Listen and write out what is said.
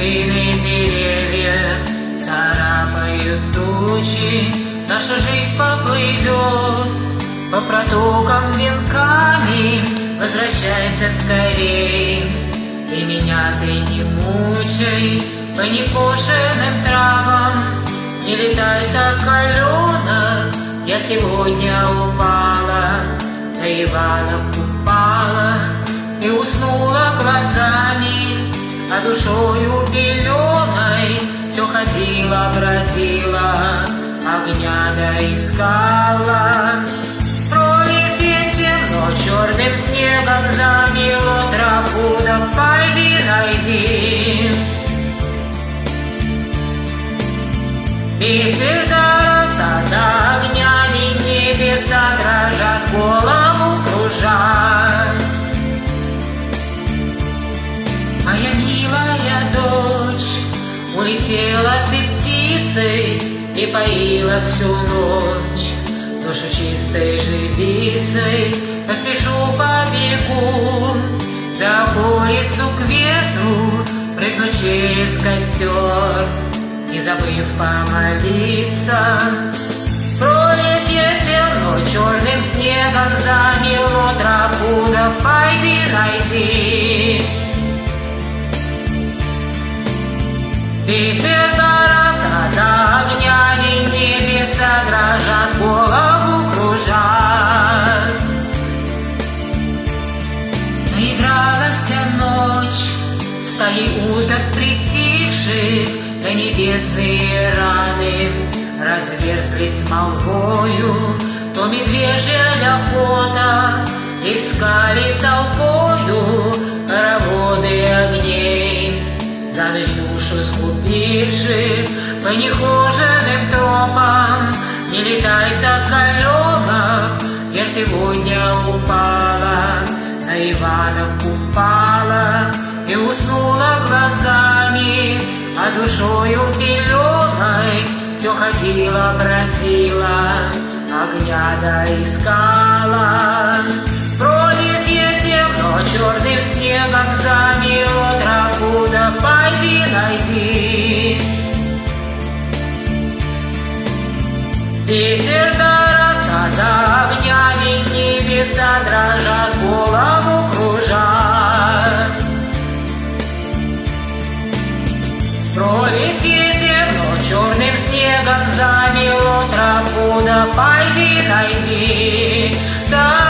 вершины деревьев царапают тучи, наша жизнь поплывет по протокам венками. Возвращайся скорей, и меня ты не мучай по некошенным травам. Не летай, соколенок, я сегодня упала, на Ивана упала и уснула глазами, а душою беленой все ходила, бродила, огня доискала. В пролесье темно, черным снегом замело тропу, да пойди найди. Ветер до роса, до огнями небеса дрожат, голову кружат. Моя милая дочь, улетела ты птицей и поила всю ночь душу чистой живицей. Поспешу, побегу, да улицу к ветру прыгну через костер, не забыв помолиться. В пролесье темно, черным снегом замело тропу, да пойди найди. Ветер до роса, до огнями небеса дрожат, голову кружат. Наигралась ночь, стаи уток притихших, да небесные раны разверзлись молвою. То медвежья охота искали толпою хороводы огней, за ночь душу сгубивших по нехоженным тропам. Не летай, соколенок, я сегодня упала, на Ивана упала и уснула глазами, а душою беленой все ходила, бродила, огня доискала. В пролесье темно, черным снегом замело тропу, да пойди найди. Ветер до роса, до огнями небеса дрожат, голову кружат. В пролесье темно, черным снегом замело тропу, да пойди найди. Да